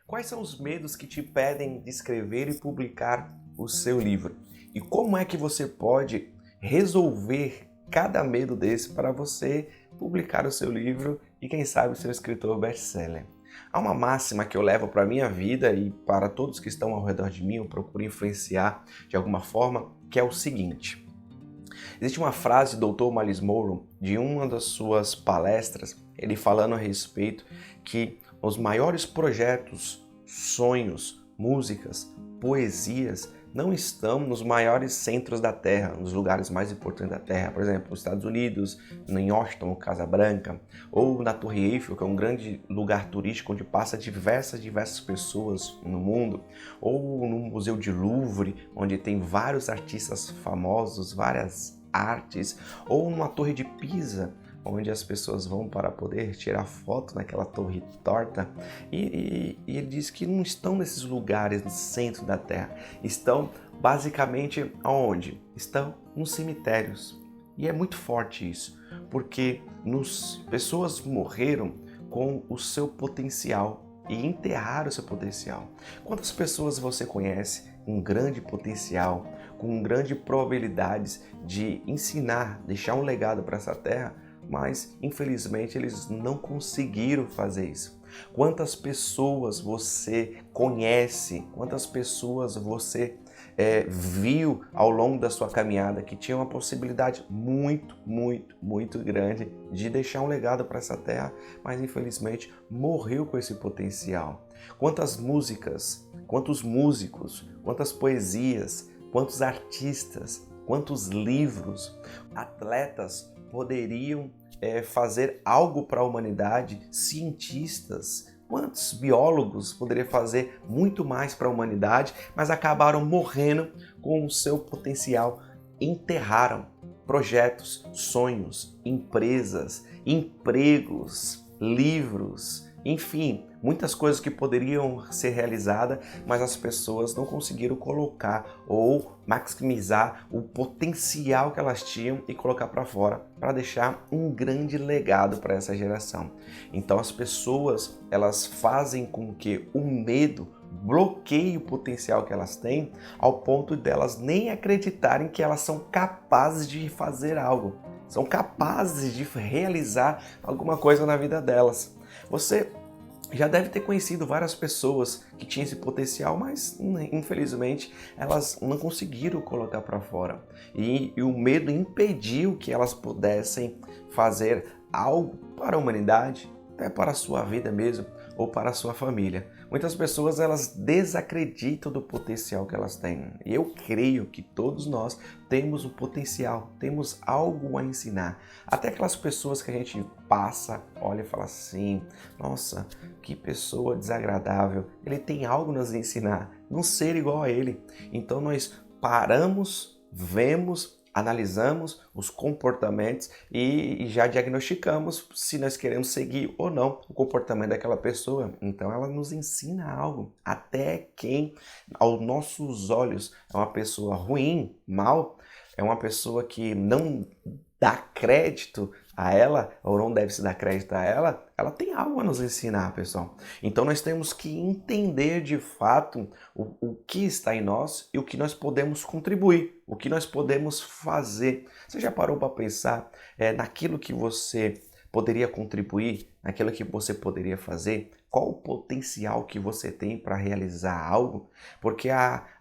Quais são os medos que te impedem de escrever e publicar o seu livro? E como é que você pode resolver cada medo desse para você publicar o seu livro e, quem sabe, ser um escritor best-seller? Há uma máxima que eu levo para a minha vida e para todos que estão ao redor de mim, eu procuro influenciar de alguma forma, que é o seguinte. Existe uma frase do Dr. Miles Monroe, de uma das suas palestras, ele falando a respeito que os maiores projetos, sonhos, músicas, poesias não estão nos maiores centros da Terra, nos lugares mais importantes da Terra, por exemplo, nos Estados Unidos, em Washington, Casa Branca, ou na Torre Eiffel, que é um grande lugar turístico onde passa diversas pessoas no mundo, ou no Museu de Louvre, onde tem vários artistas famosos, várias artes, ou numa Torre de Pisa, onde as pessoas vão para poder tirar foto naquela torre torta, e ele diz que não estão nesses lugares no centro da Terra, estão basicamente aonde? Estão nos cemitérios. E é muito forte isso, porque pessoas morreram com o seu potencial e enterraram o seu potencial. Quantas pessoas você conhece com grande potencial, com grandes probabilidades de ensinar, deixar um legado para essa terra, mas infelizmente eles não conseguiram fazer isso? Quantas pessoas você conhece, quantas pessoas você viu ao longo da sua caminhada que tinha uma possibilidade muito grande de deixar um legado para essa terra, mas infelizmente morreu com esse potencial? Quantas músicas, quantos músicos, quantas poesias, quantos artistas, quantos livros, atletas poderiam fazer algo para a humanidade, cientistas, quantos biólogos poderiam fazer muito mais para a humanidade, mas acabaram morrendo com o seu potencial, enterraram projetos, sonhos, empresas, empregos, livros, enfim, muitas coisas que poderiam ser realizadas, mas as pessoas não conseguiram colocar ou maximizar o potencial que elas tinham e colocar para fora para deixar um grande legado para essa geração. Então as pessoas, elas fazem com que o medo bloqueie o potencial que elas têm, ao ponto delas nem acreditarem que elas são capazes de fazer algo, são capazes de realizar alguma coisa na vida delas. Você já deve ter conhecido várias pessoas que tinham esse potencial, mas infelizmente elas não conseguiram colocar para fora. E o medo impediu que elas pudessem fazer algo para a humanidade, até para a sua vida mesmo, ou para a sua família. Muitas pessoas, elas desacreditam do potencial que elas têm. E eu creio que todos nós temos um potencial, temos algo a ensinar. Até aquelas pessoas que a gente passa, olha e fala assim, nossa, que pessoa desagradável, ele tem algo a nos ensinar, não ser igual a ele. Então nós paramos, vemos, analisamos os comportamentos e já diagnosticamos se nós queremos seguir ou não o comportamento daquela pessoa. Então ela nos ensina algo. Até quem, aos nossos olhos, é uma pessoa ruim, mal, é uma pessoa que não dá crédito a ela, ou não deve se dar crédito a ela, ela tem algo a nos ensinar, pessoal. Então nós temos que entender de fato o que está em nós e o que nós podemos contribuir, o que nós podemos fazer. Você já parou para pensar naquilo que você poderia contribuir, naquilo que você poderia fazer? Qual o potencial que você tem para realizar algo? Porque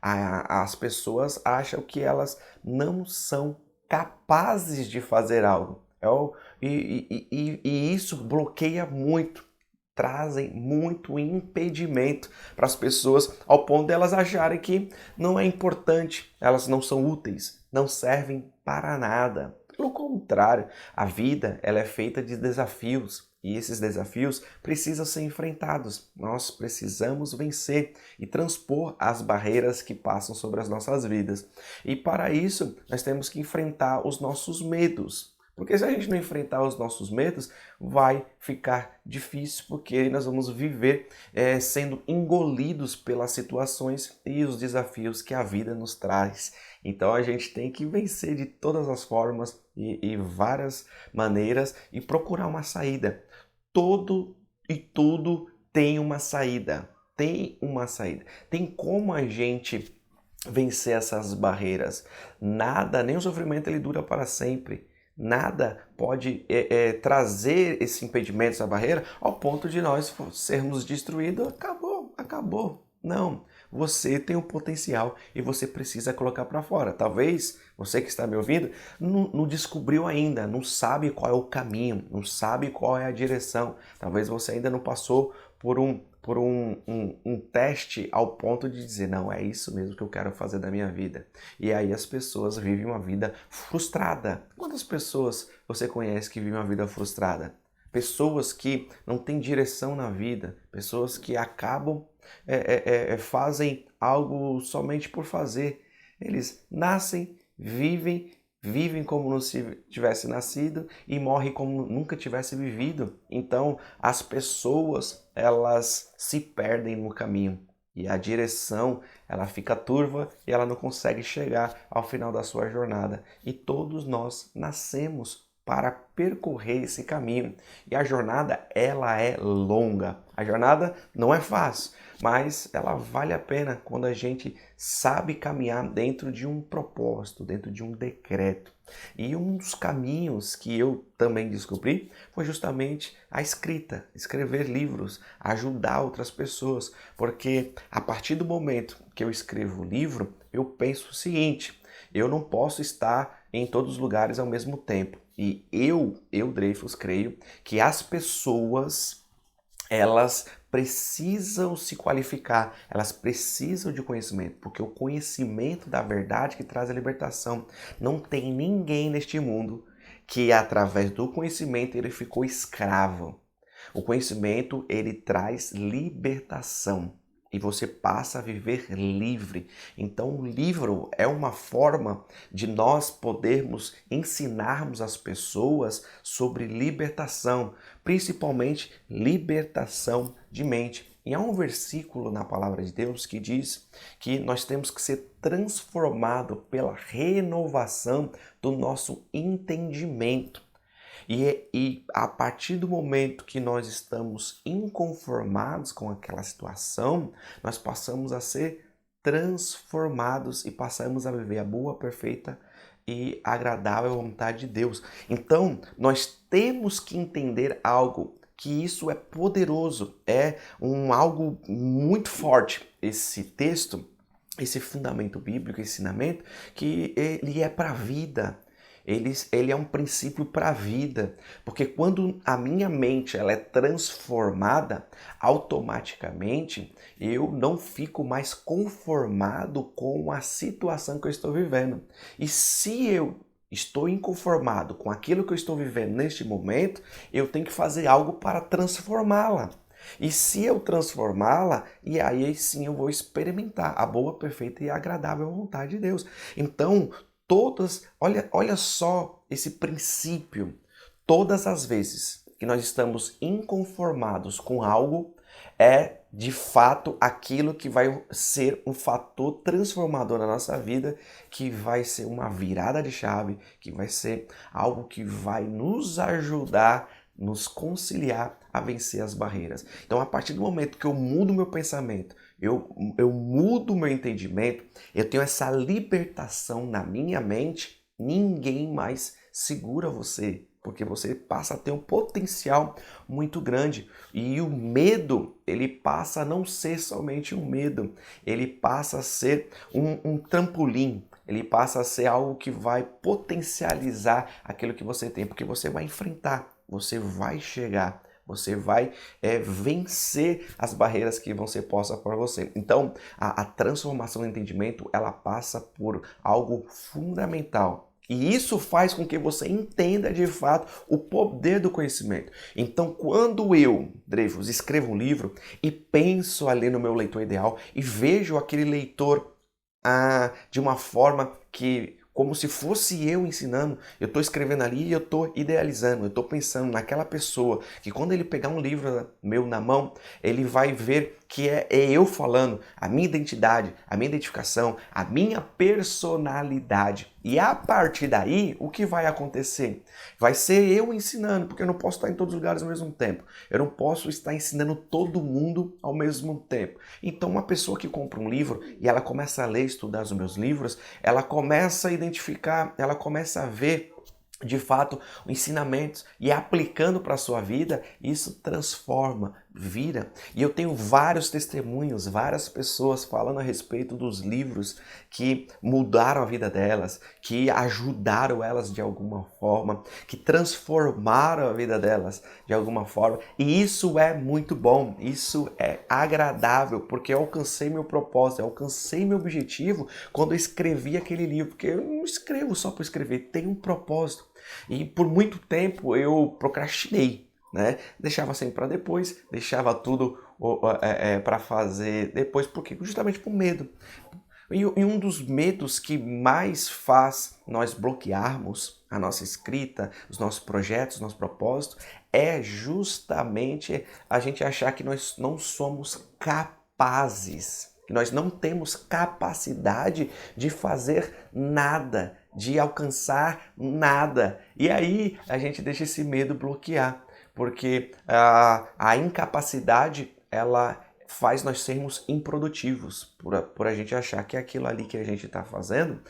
as pessoas acham que elas não são capazes de fazer algo. E isso bloqueia muito, trazem muito impedimento para as pessoas, ao ponto de elas acharem que não é importante, elas não são úteis, não servem para nada. Pelo contrário, a vida, ela é feita de desafios. E esses desafios precisam ser enfrentados. Nós precisamos vencer e transpor as barreiras que passam sobre as nossas vidas. E para isso, nós temos que enfrentar os nossos medos. Porque se a gente não enfrentar os nossos medos, vai ficar difícil, porque nós vamos viver sendo engolidos pelas situações e os desafios que a vida nos traz. Então a gente tem que vencer de todas as formas e várias maneiras e procurar uma saída. Todo e tudo tem uma saída. tem uma saída. Tem como a gente vencer essas barreiras. Nada, nem o sofrimento ele dura para sempre. Nada pode trazer esse impedimento, essa barreira, ao ponto de nós sermos destruídos. Acabou, acabou. Não, você tem um potencial e você precisa colocar para fora. Talvez você que está me ouvindo não descobriu ainda, não sabe qual é o caminho, não sabe qual é a direção. Talvez você ainda não passou por um teste ao ponto de dizer, não, é isso mesmo que eu quero fazer da minha vida. E aí as pessoas vivem uma vida frustrada. Quantas pessoas você conhece que vivem uma vida frustrada? Pessoas que não têm direção na vida, pessoas que acabam fazem algo somente por fazer. Eles nascem, vivem como não se tivesse nascido e morrem como nunca tivesse vivido. Então, as pessoas, elas se perdem no caminho e a direção, ela fica turva e ela não consegue chegar ao final da sua jornada. E todos nós nascemos para percorrer esse caminho. E a jornada, ela é longa. A jornada não é fácil, mas ela vale a pena quando a gente sabe caminhar dentro de um propósito, dentro de um decreto. E um dos caminhos que eu também descobri foi justamente a escrita, escrever livros, ajudar outras pessoas, porque a partir do momento que eu escrevo o livro, eu penso o seguinte, eu não posso estar em todos os lugares ao mesmo tempo. E eu Dreyfus, creio que as pessoas, elas precisam se qualificar, elas precisam de conhecimento, porque o conhecimento da verdade que traz a libertação. Não tem ninguém neste mundo que através do conhecimento ele ficou escravo. O conhecimento ele traz libertação. E você passa a viver livre. Então, o livro é uma forma de nós podermos ensinarmos as pessoas sobre libertação, principalmente libertação de mente. E há um versículo na palavra de Deus que diz que nós temos que ser transformados pela renovação do nosso entendimento. E a partir do momento que nós estamos inconformados com aquela situação, nós passamos a ser transformados e passamos a viver a boa, perfeita e agradável vontade de Deus. Então, nós temos que entender algo, que isso é poderoso, é algo muito forte. Esse texto, esse fundamento bíblico, esse ensinamento, que ele é para a vida. Ele é um princípio para a vida, porque quando a minha mente ela é transformada, automaticamente eu não fico mais conformado com a situação que eu estou vivendo. E se eu estou inconformado com aquilo que eu estou vivendo neste momento, eu tenho que fazer algo para transformá-la. E se eu transformá-la, e aí sim eu vou experimentar a boa, perfeita e agradável vontade de Deus. Então, olha só esse princípio. Todas as vezes que nós estamos inconformados com algo, é de fato aquilo que vai ser um fator transformador na nossa vida, que vai ser uma virada de chave, que vai ser algo que vai nos ajudar, nos conciliar a vencer as barreiras. Então, a partir do momento que eu mudo meu pensamento, eu mudo meu entendimento, eu tenho essa libertação na minha mente, ninguém mais segura você, porque você passa a ter um potencial muito grande. E o medo, ele passa a não ser somente um medo, ele passa a ser um trampolim, ele passa a ser algo que vai potencializar aquilo que você tem, porque você vai enfrentar, você vai chegar, você vai vencer as barreiras que vão ser postas para você. Então, a transformação do entendimento, ela passa por algo fundamental. E isso faz com que você entenda de fato o poder do conhecimento. Então, quando eu, Dreyfus, escrevo um livro e penso ali no meu leitor ideal e vejo aquele leitor de uma forma que, como se fosse eu ensinando, eu estou escrevendo ali e eu estou idealizando, eu estou pensando naquela pessoa que quando ele pegar um livro meu na mão, ele vai ver que é eu falando, a minha identidade, a minha identificação, a minha personalidade. E a partir daí, o que vai acontecer? Vai ser eu ensinando, porque eu não posso estar em todos os lugares ao mesmo tempo. Eu não posso estar ensinando todo mundo ao mesmo tempo. Então, uma pessoa que compra um livro e ela começa a ler, estudar os meus livros, ela começa a identificar, ela começa a ver de fato ensinamentos e aplicando para a sua vida, isso transforma, vira. E eu tenho vários testemunhos, várias pessoas falando a respeito dos livros que mudaram a vida delas, que ajudaram elas de alguma forma, que transformaram a vida delas de alguma forma. E isso é muito bom, isso é agradável, porque eu alcancei meu propósito, eu alcancei meu objetivo quando eu escrevi aquele livro, porque eu não escrevo só por escrever, tem um propósito. E por muito tempo eu procrastinei, né? Deixava sempre para depois, deixava tudo para fazer depois, porque justamente por medo. E um dos medos que mais faz nós bloquearmos a nossa escrita, os nossos projetos, os nossos propósitos, é justamente a gente achar que nós não somos capazes, que nós não temos capacidade de fazer nada, de alcançar nada. E aí a gente deixa esse medo bloquear, porque a incapacidade, ela faz nós sermos improdutivos, por a gente achar que aquilo ali que a gente está fazendo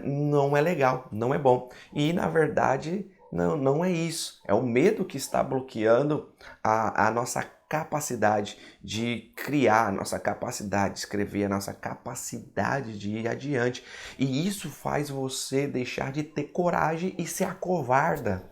não é legal, não é bom. E na verdade não é isso, é o medo que está bloqueando a nossa capacidade de criar, a nossa capacidade de escrever, a nossa capacidade de ir adiante. E isso faz você deixar de ter coragem e se acovarda.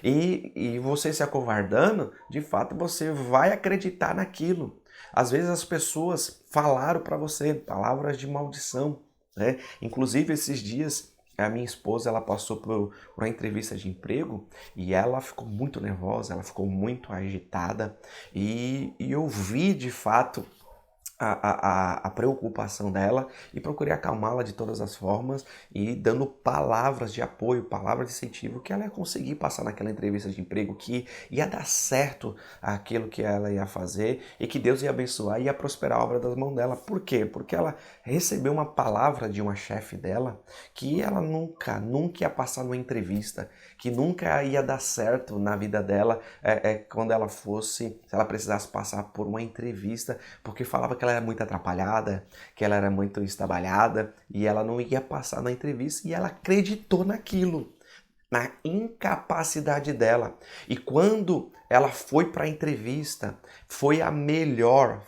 E você se acovardando, de fato você vai acreditar naquilo. Às vezes as pessoas falaram para você palavras de maldição, né? Inclusive esses dias a minha esposa ela passou por uma entrevista de emprego e ela ficou muito nervosa, ela ficou muito agitada e eu vi de fato a preocupação dela e procurei acalmá-la de todas as formas e dando palavras de apoio, palavras de incentivo que ela ia conseguir passar naquela entrevista de emprego, que ia dar certo aquilo que ela ia fazer e que Deus ia abençoar e ia prosperar a obra das mãos dela. Por quê? Porque ela recebeu uma palavra de uma chefe dela que ela nunca ia passar numa entrevista, que nunca ia dar certo na vida dela quando ela fosse, se ela precisasse passar por uma entrevista, porque falava que ela era muito atrapalhada, que ela era muito estabalhada e ela não ia passar na entrevista e ela acreditou naquilo, na incapacidade dela. E quando ela foi para a entrevista, foi a melhor,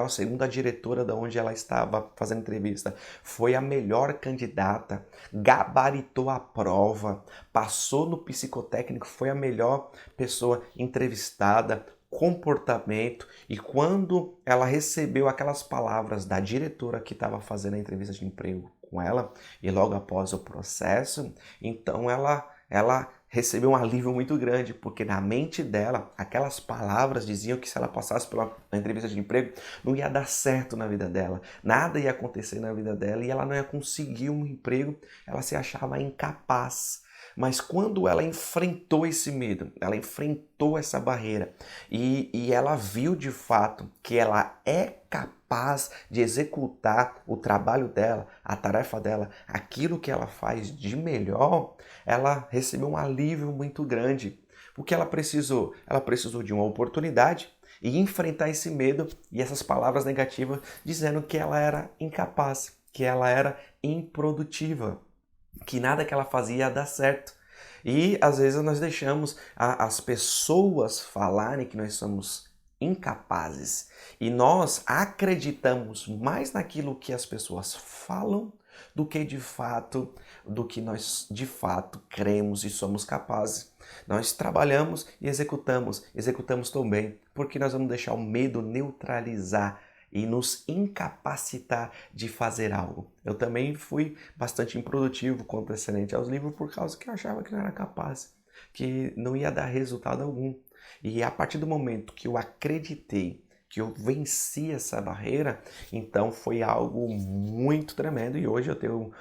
segundo a diretora da onde ela estava fazendo entrevista, foi a melhor candidata, gabaritou a prova, passou no psicotécnico, foi a melhor pessoa entrevistada, comportamento. E quando ela recebeu aquelas palavras da diretora que estava fazendo a entrevista de emprego com ela, e logo após o processo, então ela recebeu um alívio muito grande, porque na mente dela, aquelas palavras diziam que se ela passasse pela entrevista de emprego, não ia dar certo na vida dela, nada ia acontecer na vida dela e ela não ia conseguir um emprego, ela se achava incapaz. Mas quando ela enfrentou esse medo, ela enfrentou essa barreira e ela viu de fato que ela é capaz de executar o trabalho dela, a tarefa dela, aquilo que ela faz de melhor, ela recebeu um alívio muito grande. O que ela precisou? Ela precisou de uma oportunidade e enfrentar esse medo e essas palavras negativas dizendo que ela era incapaz, que ela era improdutiva, que nada que ela fazia ia dar certo. E às vezes nós deixamos as pessoas falarem que nós somos incapazes e nós acreditamos mais naquilo que as pessoas falam do que nós de fato cremos e somos capazes. Nós trabalhamos e executamos também, porque nós vamos deixar o medo neutralizar e nos incapacitar de fazer algo. Eu também fui bastante improdutivo quanto excelente aos livros por causa que eu achava que não era capaz, que não ia dar resultado algum. E a partir do momento que eu acreditei que eu venci essa barreira, então foi algo muito tremendo e hoje eu tenho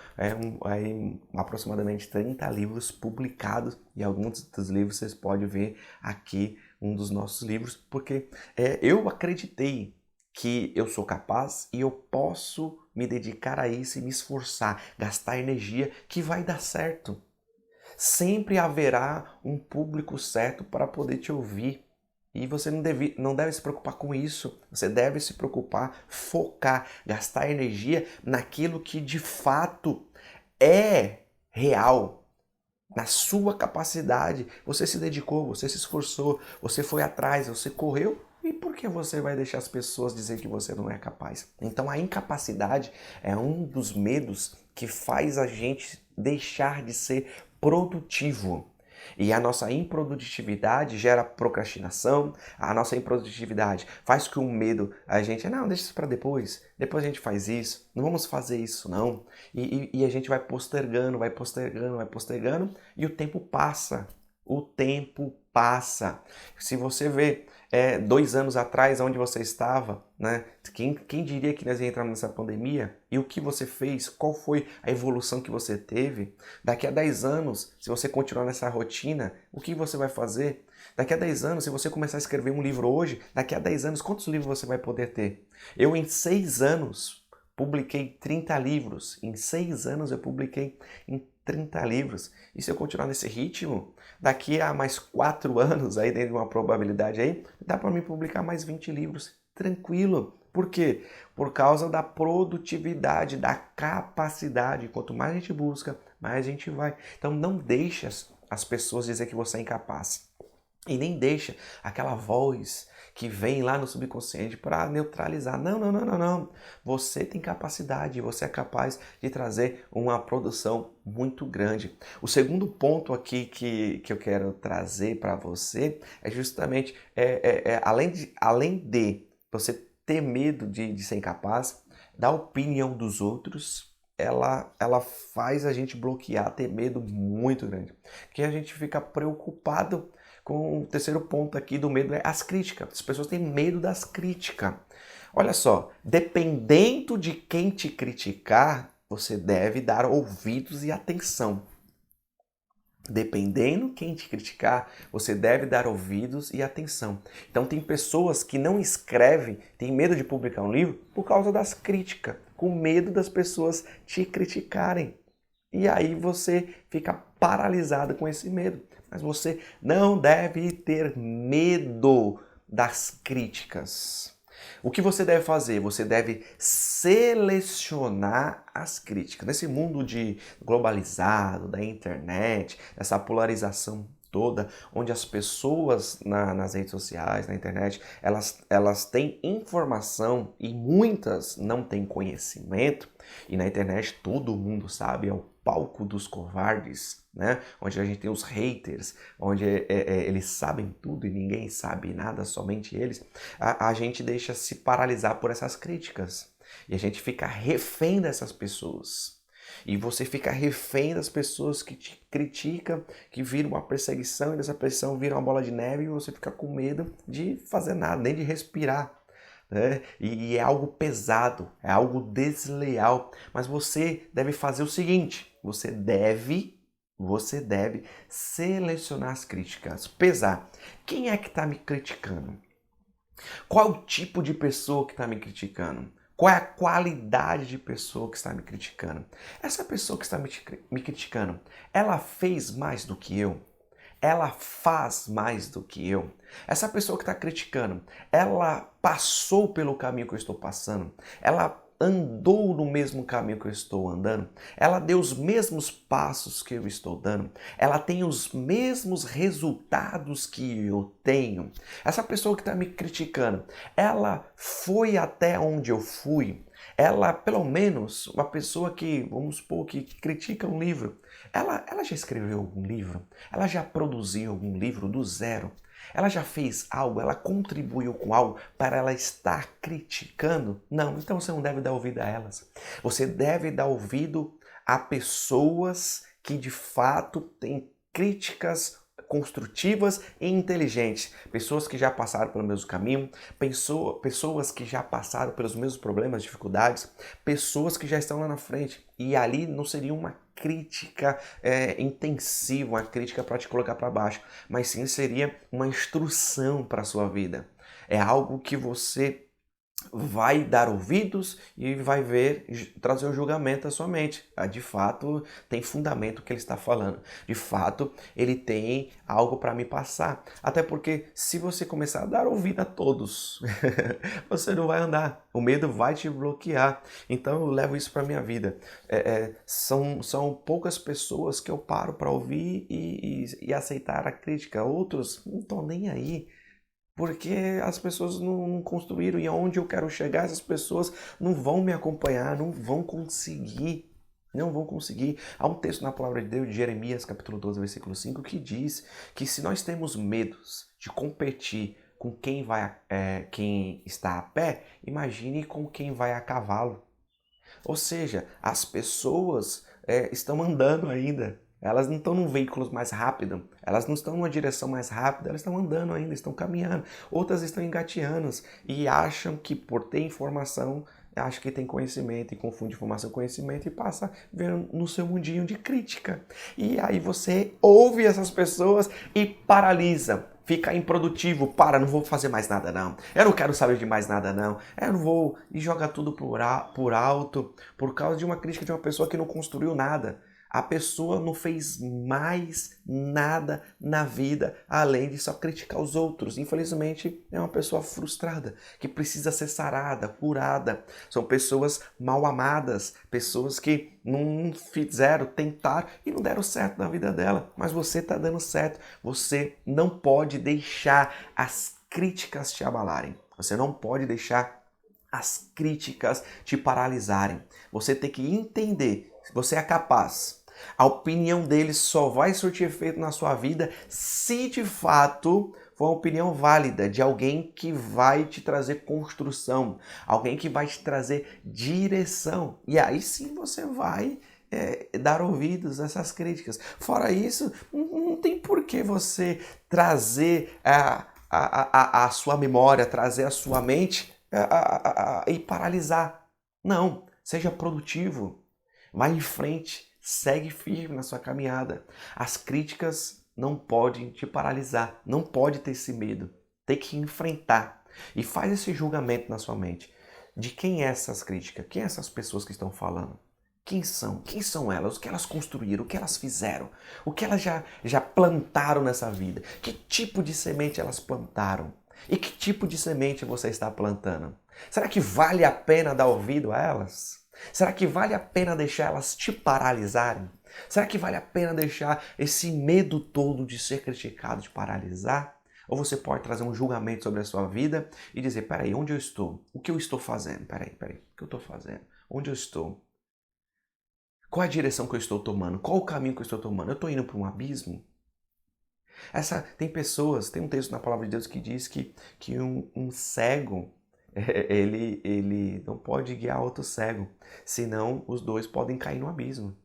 aproximadamente 30 livros publicados e alguns dos livros vocês podem ver aqui um dos nossos livros, porque eu acreditei que eu sou capaz e eu posso me dedicar a isso e me esforçar, gastar energia que vai dar certo. Sempre haverá um público certo para poder te ouvir. E você não deve se preocupar com isso. Você deve se preocupar, focar, gastar energia naquilo que de fato é real. Na sua capacidade. Você se dedicou, você se esforçou, você foi atrás, você correu. E por que você vai deixar as pessoas dizer que você não é capaz? Então a incapacidade é um dos medos que faz a gente deixar de ser produtivo. E a nossa improdutividade gera procrastinação, a nossa improdutividade faz com o medo a gente, não, deixa isso para depois a gente faz isso, não vamos fazer isso não. E a gente vai postergando, vai postergando, vai postergando e o tempo passa. O tempo passa. Se você vê 2 anos atrás onde você estava, né? Quem diria que nós ia entrar nessa pandemia? E o que você fez? Qual foi a evolução que você teve? Daqui a 10 anos, se você continuar nessa rotina, o que você vai fazer? Daqui a 10 anos, se você começar a escrever um livro hoje, daqui a 10 anos, quantos livros você vai poder ter? Eu, em 6 anos, publiquei 30 livros. Em 6 anos, eu publiquei em 30 livros. E se eu continuar nesse ritmo, daqui a mais 4 anos, aí dentro de uma probabilidade aí, dá para mim publicar mais 20 livros. Tranquilo. Por quê? Por causa da produtividade, da capacidade. Quanto mais a gente busca, mais a gente vai. Então não deixe as pessoas dizer que você é incapaz. E nem deixa aquela voz que vem lá no subconsciente para neutralizar. Não, não, não, não, não. Você tem capacidade, você é capaz de trazer uma produção muito grande. O segundo ponto aqui que eu quero trazer para você é justamente, além de você ter medo de ser incapaz, da opinião dos outros, ela faz a gente bloquear, ter medo muito grande. Que a gente fica preocupado com o terceiro ponto aqui do medo é as críticas. As pessoas têm medo das críticas. Olha só, dependendo de quem te criticar, você deve dar ouvidos e atenção. Dependendo quem te criticar, você deve dar ouvidos e atenção. Então tem pessoas que não escrevem, têm medo de publicar um livro por causa das críticas, com medo das pessoas te criticarem. E aí você fica paralisado com esse medo. Mas você não deve ter medo das críticas. O que você deve fazer? Você deve selecionar as críticas. Nesse mundo globalizado, da internet, essa polarização toda, onde as pessoas nas redes sociais, na internet, elas têm informação e muitas não têm conhecimento, e na internet todo mundo sabe, é o palco dos covardes, né? Onde a gente tem os haters, onde eles sabem tudo e ninguém sabe nada, somente eles, a gente deixa se paralisar por essas críticas. E a gente fica refém dessas pessoas. E você fica refém das pessoas que te criticam, que vira uma perseguição, e dessa perseguição vira uma bola de neve e você fica com medo de fazer nada, nem de respirar. Né? E é algo pesado, é algo desleal. Mas você deve fazer o seguinte, você deve selecionar as críticas, pesar. Quem é que está me criticando? Qual é o tipo de pessoa que está me criticando? Qual é a qualidade de pessoa que está me criticando? Essa pessoa que está me criticando, ela fez mais do que eu? Ela faz mais do que eu? Essa pessoa que está criticando, ela passou pelo caminho que eu estou passando? Ela andou no mesmo caminho que eu estou andando? Ela deu os mesmos passos que eu estou dando? Ela tem os mesmos resultados que eu tenho? Essa pessoa que está me criticando, ela foi até onde eu fui? Ela, pelo menos, uma pessoa que, vamos supor, que critica um livro, ela já escreveu algum livro? Ela já produziu algum livro do zero? Ela já fez algo? Ela contribuiu com algo para ela estar criticando? Não, então você não deve dar ouvido a elas. Você deve dar ouvido a pessoas que de fato têm críticas construtivas e inteligentes. Pessoas que já passaram pelo mesmo caminho, pessoas que já passaram pelos mesmos problemas, dificuldades, pessoas que já estão lá na frente. E ali não seria uma crítica intensiva, uma crítica para te colocar para baixo, mas sim seria uma instrução para a sua vida. É algo que você vai dar ouvidos e vai ver, trazer o julgamento à sua mente. De fato, tem fundamento o que ele está falando. De fato, ele tem algo para me passar. Até porque se você começar a dar ouvido a todos, você não vai andar. O medo vai te bloquear. Então eu levo isso para minha vida. São poucas pessoas que eu paro para ouvir e aceitar a crítica. Outros não estão nem aí. Porque as pessoas não construíram e aonde eu quero chegar, essas pessoas não vão me acompanhar, não vão conseguir. Não vão conseguir. Há um texto na palavra de Deus, de Jeremias, capítulo 12, versículo 5, que diz que se nós temos medos de competir com quem está a pé, imagine com quem vai a cavalo. Ou seja, as pessoas estão andando ainda. Elas não estão num veículo mais rápido, elas não estão numa direção mais rápida, elas estão andando ainda, estão caminhando. Outras estão engateando e acham que por ter informação, acham que tem conhecimento e confunde informação com conhecimento e passa a ver no seu mundinho de crítica. E aí você ouve essas pessoas e paralisa. Fica improdutivo, não vou fazer mais nada não, eu não quero saber de mais nada não, eu não vou, e joga tudo por alto, por causa de uma crítica de uma pessoa que não construiu nada. A pessoa não fez mais nada na vida além de só criticar os outros. Infelizmente, é uma pessoa frustrada, que precisa ser sarada, curada. São pessoas mal amadas, pessoas que não fizeram, tentaram e não deram certo na vida dela. Mas você está dando certo. Você não pode deixar as críticas te abalarem. Você não pode deixar as críticas te paralisarem. Você tem que entender se você é capaz. A opinião dele só vai surtir efeito na sua vida se de fato for uma opinião válida de alguém que vai te trazer construção, alguém que vai te trazer direção. E aí sim você vai dar ouvidos a essas críticas. Fora isso, não tem por que você trazer a sua memória, trazer a sua mente e paralisar. Não, seja produtivo, vá em frente. Segue firme na sua caminhada. As críticas não podem te paralisar. Não pode ter esse medo. Tem que enfrentar. E faz esse julgamento na sua mente. De quem é essas críticas? Quem é essas pessoas que estão falando? Quem são? Quem são elas? O que elas construíram? O que elas fizeram? O que elas já plantaram nessa vida? Que tipo de semente elas plantaram? E que tipo de semente você está plantando? Será que vale a pena dar ouvido a elas? Será que vale a pena deixar elas te paralisarem? Será que vale a pena deixar esse medo todo de ser criticado te paralisar? Ou você pode trazer um julgamento sobre a sua vida e dizer, peraí, onde eu estou? O que eu estou fazendo? Peraí, o que eu estou fazendo? Onde eu estou? Qual é a direção que eu estou tomando? Qual o caminho que eu estou tomando? Eu estou indo para um abismo? Tem um texto na palavra de Deus que diz que um cego ele não pode guiar outro cego, senão os dois podem cair no abismo.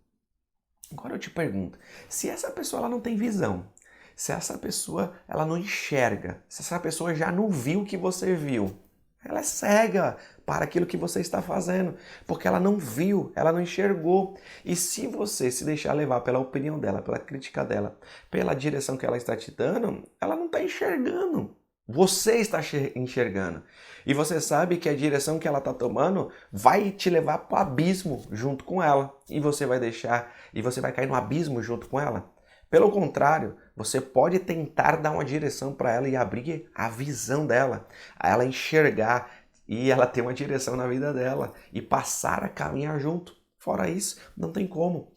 Agora eu te pergunto, se essa pessoa ela não tem visão, se essa pessoa ela não enxerga, se essa pessoa já não viu o que você viu, ela é cega para aquilo que você está fazendo, porque ela não viu, ela não enxergou. E se você se deixar levar pela opinião dela, pela crítica dela, pela direção que ela está te dando, ela não está enxergando. Você está enxergando. E você sabe que a direção que ela está tomando vai te levar para o abismo junto com ela. E você vai cair no abismo junto com ela. Pelo contrário, você pode tentar dar uma direção para ela e abrir a visão dela, a ela enxergar e ela ter uma direção na vida dela e passar a caminhar junto. Fora isso, não tem como.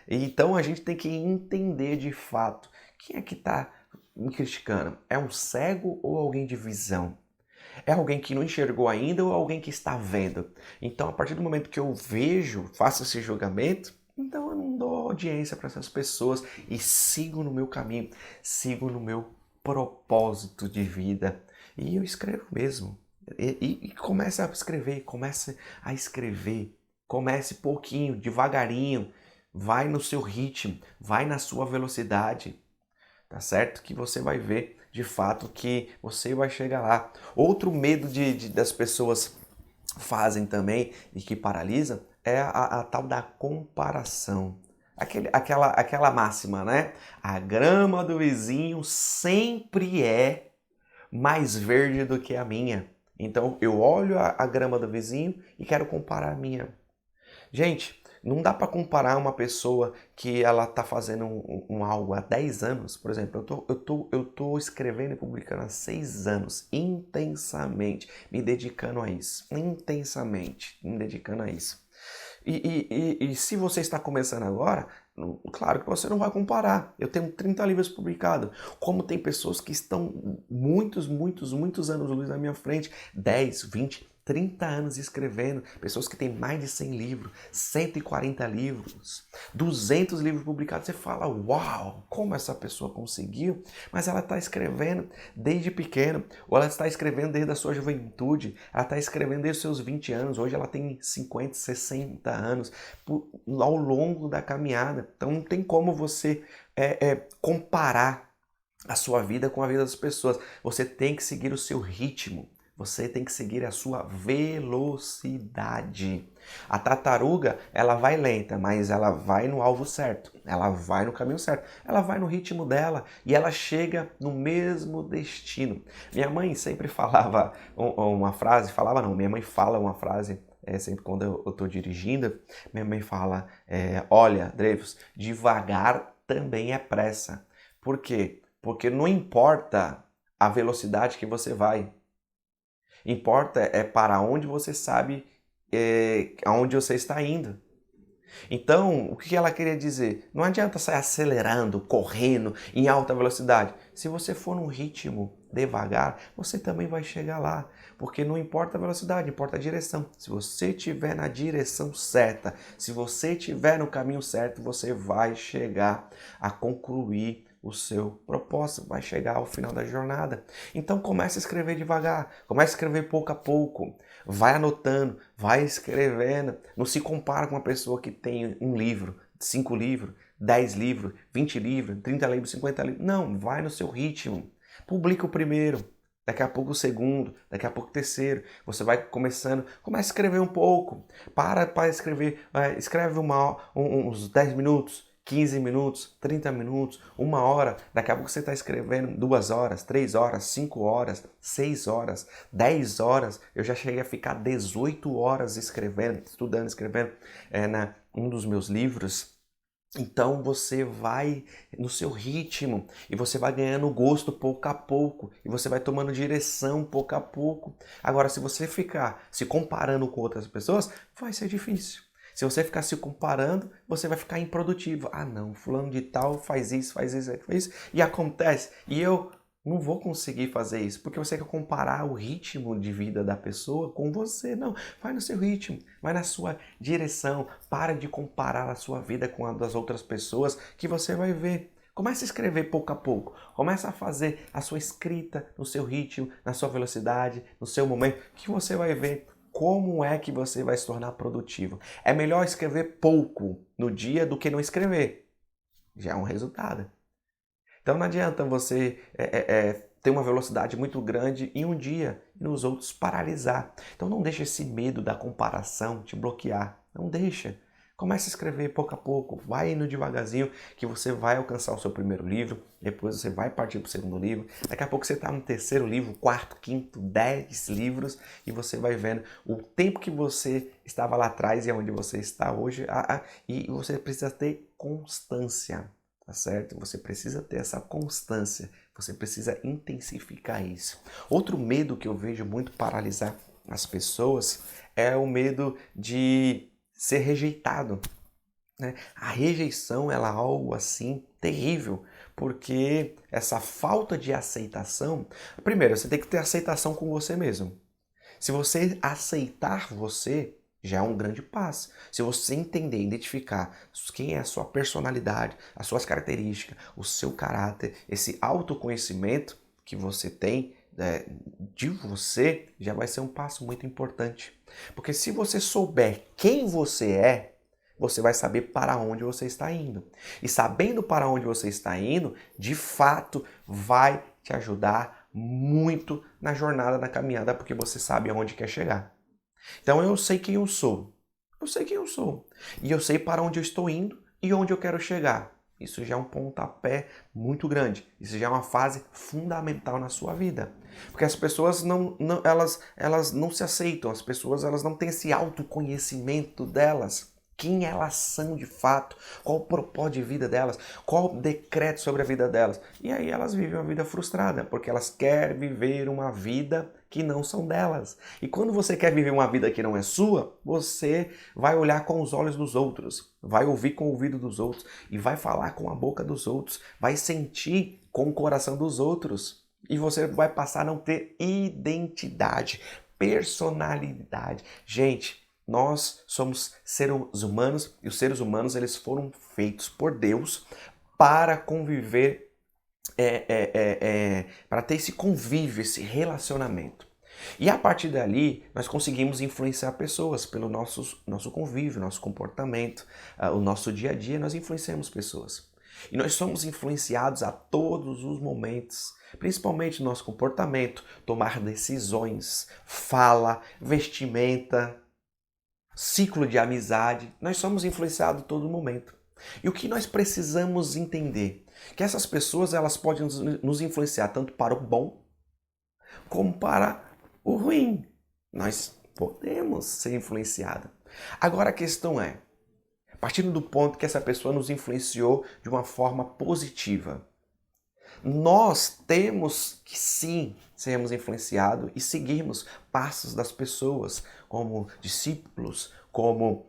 Então a gente tem que entender de fato quem é que está me criticando. É um cego ou alguém de visão? É alguém que não enxergou ainda ou alguém que está vendo? Então, a partir do momento que eu vejo, faço esse julgamento, então eu não dou audiência para essas pessoas e sigo no meu caminho, sigo no meu propósito de vida. E eu escrevo mesmo. E comece a escrever, comece pouquinho, devagarinho, vai no seu ritmo, vai na sua velocidade, tá certo? Que você vai ver de fato que você vai chegar lá. Outro medo das pessoas fazem também e que paralisa é a tal da comparação. Aquela máxima, né? A grama do vizinho sempre é mais verde do que a minha. Então eu olho a grama do vizinho e quero comparar a minha. Gente, não dá para comparar uma pessoa que ela tá fazendo algo há 10 anos, por exemplo, eu tô escrevendo e publicando há 6 anos, intensamente, me dedicando a isso, intensamente, me dedicando a isso. E se você está começando agora, claro que você não vai comparar. Eu tenho 30 livros publicados. Como tem pessoas que estão muitos anos-luz na minha frente, 10, 20, 30 anos escrevendo, pessoas que têm mais de 100 livros, 140 livros, 200 livros publicados. Você fala, uau, como essa pessoa conseguiu? Mas ela está escrevendo desde pequena, ou ela está escrevendo desde a sua juventude, ela está escrevendo desde os seus 20 anos, hoje ela tem 50, 60 anos, ao longo da caminhada. Então não tem como você comparar a sua vida com a vida das pessoas. Você tem que seguir o seu ritmo. Você tem que seguir a sua velocidade. A tartaruga, ela vai lenta, mas ela vai no alvo certo. Ela vai no caminho certo. Ela vai no ritmo dela e ela chega no mesmo destino. Minha mãe sempre falava uma frase, minha mãe fala uma frase, sempre quando eu estou dirigindo, minha mãe fala, olha, Dreyfus, devagar também é pressa. Por quê? Porque não importa a velocidade que você vai, importa para onde você sabe aonde você está indo. Então, o que ela queria dizer? Não adianta sair acelerando, correndo em alta velocidade. Se você for num ritmo devagar, você também vai chegar lá. Porque não importa a velocidade, importa a direção. Se você estiver na direção certa, se você estiver no caminho certo, você vai chegar a concluir o seu propósito, vai chegar ao final da jornada. Então comece a escrever devagar, comece a escrever pouco a pouco, vai anotando, vai escrevendo. Não se compara com uma pessoa que tem um livro, 5 livros, 10 livros, 20 livros, 30 livros, 50 livros. Não, vai no seu ritmo. Publica o primeiro, daqui a pouco o segundo, daqui a pouco o terceiro. Você vai começando, começa a escrever um pouco. Para escrever, escreve uns 10 minutos, 15 minutos, 30 minutos, 1 hora. Daqui a pouco você está escrevendo 2 horas, 3 horas, 5 horas, 6 horas, 10 horas. Eu já cheguei a ficar 18 horas escrevendo, estudando, escrevendo um dos meus livros. Então você vai no seu ritmo e você vai ganhando gosto pouco a pouco e você vai tomando direção pouco a pouco. Agora, se você ficar se comparando com outras pessoas, vai ser difícil. Se você ficar se comparando, você vai ficar improdutivo. Ah não, fulano de tal faz isso, faz isso, faz isso e acontece. E eu não vou conseguir fazer isso, porque você quer comparar o ritmo de vida da pessoa com você. Não, vai no seu ritmo, vai na sua direção. Para de comparar a sua vida com a das outras pessoas, que você vai ver. Comece a escrever pouco a pouco. Comece a fazer a sua escrita no seu ritmo, na sua velocidade, no seu momento, que você vai ver como é que você vai se tornar produtivo. É melhor escrever pouco no dia do que não escrever. Já é um resultado. Então não adianta você ter uma velocidade muito grande em um dia e nos outros paralisar. Então não deixe esse medo da comparação te bloquear. Não deixa. Comece a escrever pouco a pouco, vai indo devagarzinho que você vai alcançar o seu primeiro livro, depois você vai partir para o segundo livro, daqui a pouco você está no terceiro livro, quarto, quinto, 10 livros e você vai vendo o tempo que você estava lá atrás e onde você está hoje e você precisa ter constância. Tá certo? Você precisa ter essa constância, você precisa intensificar isso. Outro medo que eu vejo muito paralisar as pessoas é o medo de ser rejeitado, né? A rejeição ela é algo assim terrível, porque essa falta de aceitação, primeiro, você tem que ter aceitação com você mesmo. Se você aceitar você, já é um grande passo. Se você entender, identificar quem é a sua personalidade, as suas características, o seu caráter, esse autoconhecimento que você tem de você, já vai ser um passo muito importante. Porque se você souber quem você é, você vai saber para onde você está indo. E sabendo para onde você está indo, de fato, vai te ajudar muito na jornada, na caminhada, porque você sabe aonde quer chegar. Então eu sei quem eu sou. Eu sei quem eu sou. E eu sei para onde eu estou indo e onde eu quero chegar. Isso já é um pontapé muito grande. Isso já é uma fase fundamental na sua vida. Porque as pessoas elas não se aceitam, as pessoas elas não têm esse autoconhecimento delas. Quem elas são de fato, qual o propósito de vida delas, qual o decreto sobre a vida delas. E aí elas vivem uma vida frustrada, porque elas querem viver uma vida que não são delas. E quando você quer viver uma vida que não é sua, você vai olhar com os olhos dos outros, vai ouvir com o ouvido dos outros e vai falar com a boca dos outros, vai sentir com o coração dos outros. E você vai passar a não ter identidade, personalidade. Gente, nós somos seres humanos e os seres humanos eles foram feitos por Deus para conviver, para ter esse convívio, esse relacionamento. E a partir dali, nós conseguimos influenciar pessoas pelo nosso convívio, nosso comportamento, o nosso dia a dia, nós influenciamos pessoas. E nós somos influenciados a todos os momentos, principalmente no nosso comportamento, tomar decisões, fala, vestimenta, ciclo de amizade. Nós somos influenciados a todo momento. E o que nós precisamos entender? Que essas pessoas elas podem nos influenciar tanto para o bom como para o ruim. Nós podemos ser influenciados. Agora a questão é, partindo do ponto que essa pessoa nos influenciou de uma forma positiva, nós temos que sim sermos influenciados e seguirmos passos das pessoas como discípulos, como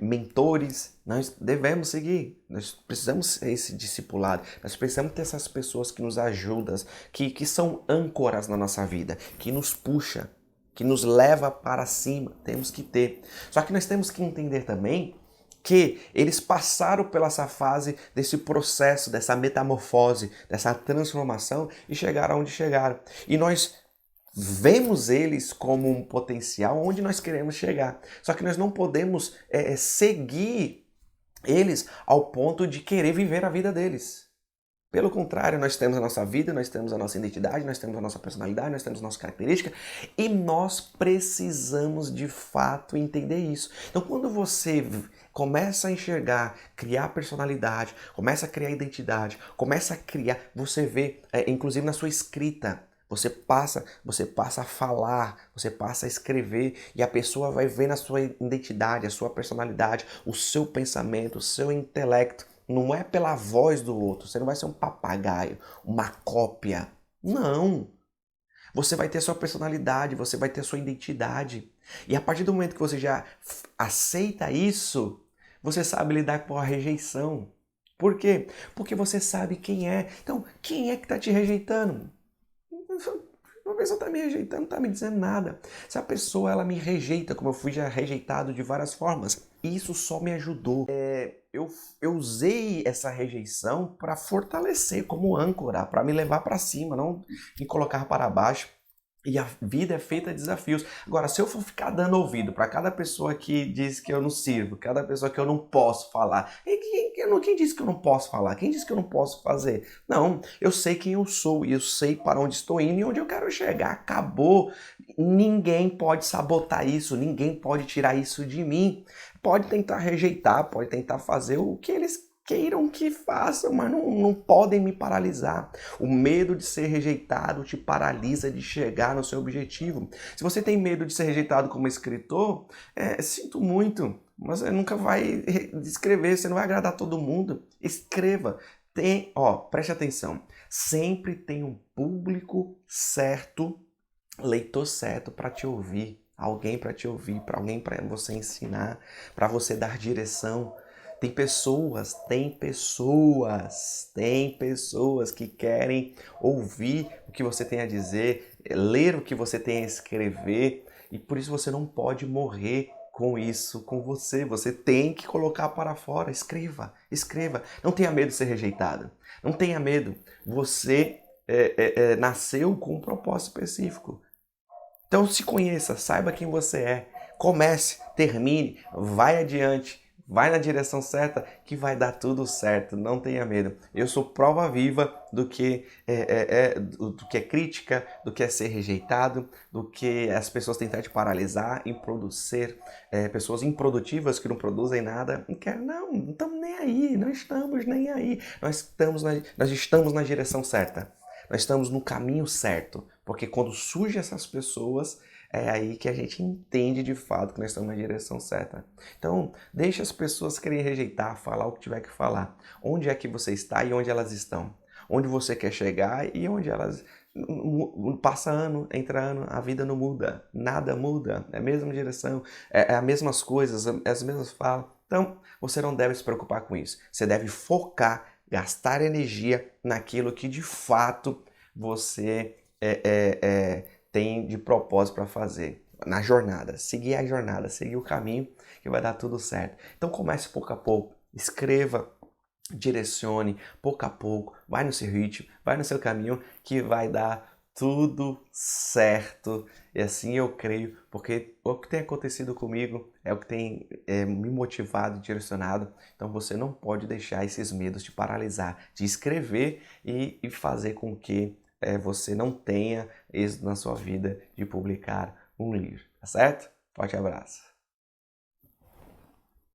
mentores. Nós devemos seguir, nós precisamos ser esse discipulado, nós precisamos ter essas pessoas que nos ajudam, que são âncoras na nossa vida, que nos puxa, que nos leva para cima, temos que ter. Só que nós temos que entender também que eles passaram pela essa fase desse processo, dessa metamorfose, dessa transformação e chegaram onde chegaram. E nós vemos eles como um potencial onde nós queremos chegar. Só que nós não podemos seguir eles ao ponto de querer viver a vida deles. Pelo contrário, nós temos a nossa vida, nós temos a nossa identidade, nós temos a nossa personalidade, nós temos a nossa característica e nós precisamos de fato entender isso. Então, quando você começa a enxergar, criar personalidade, começa a criar identidade, começa a criar, você vê, inclusive na sua escrita, você passa a falar, você passa a escrever e a pessoa vai ver na sua identidade, a sua personalidade, o seu pensamento, o seu intelecto. Não é pela voz do outro, você não vai ser um papagaio, uma cópia. Não! Você vai ter sua personalidade, você vai ter sua identidade. E a partir do momento que você já aceita isso, você sabe lidar com a rejeição. Por quê? Porque você sabe quem é. Então, quem é que está te rejeitando? Uma pessoa está me rejeitando, não está me dizendo nada. Se a pessoa ela me rejeita, como eu fui já rejeitado de várias formas, isso só me ajudou. Eu usei essa rejeição para fortalecer como âncora, para me levar para cima, não me colocar para baixo. E a vida é feita de desafios. Agora, se eu for ficar dando ouvido para cada pessoa que diz que eu não sirvo, cada pessoa que eu não posso falar, quem disse que eu não posso falar? Quem disse que eu não posso fazer? Não, eu sei quem eu sou e eu sei para onde estou indo e onde eu quero chegar. Acabou. Ninguém pode sabotar isso, ninguém pode tirar isso de mim. Pode tentar rejeitar, pode tentar fazer o que eles queiram que façam, mas não podem me paralisar. O medo de ser rejeitado te paralisa de chegar no seu objetivo. Se você tem medo de ser rejeitado como escritor, sinto muito, mas você nunca vai escrever, você não vai agradar todo mundo. Escreva. Preste atenção. Sempre tem um público certo, leitor certo para te ouvir. Alguém para te ouvir, para alguém para você ensinar, para você dar direção. Tem pessoas que querem ouvir o que você tem a dizer, ler o que você tem a escrever, e por isso você não pode morrer com isso, com você. Você tem que colocar para fora. Escreva. Não tenha medo de ser rejeitado. Não tenha medo. Você nasceu com um propósito específico. Então se conheça, saiba quem você é. Comece, termine, vai adiante. vai na direção certa que vai dar tudo certo, não tenha medo. Eu sou prova viva do que do que é crítica, do que é ser rejeitado, do que as pessoas tentar te paralisar em produzir, pessoas improdutivas que não produzem nada, não estamos nem aí, não estamos nem aí. Nós estamos na direção certa, nós estamos no caminho certo, porque quando surgem essas pessoas, é aí que a gente entende de fato que nós estamos na direção certa. Então, deixe as pessoas querem rejeitar, falar o que tiver que falar. Onde é que você está e onde elas estão? Onde você quer chegar e onde elas... Passa ano, entra ano, a vida não muda, nada muda, é a mesma direção, é as mesmas coisas, as mesmas falas. Então, você não deve se preocupar com isso. Você deve focar, gastar energia naquilo que de fato você tem de propósito para fazer. Na jornada, seguir a jornada, seguir o caminho que vai dar tudo certo. Então comece pouco a pouco, escreva, direcione pouco a pouco, vai no seu ritmo, vai no seu caminho que vai dar tudo certo. E assim eu creio, porque o que tem acontecido comigo é o que tem me motivado, direcionado. Então você não pode deixar esses medos te paralisar, de escrever e fazer com que você não tenha êxito na sua vida de publicar um livro, tá certo? Forte abraço.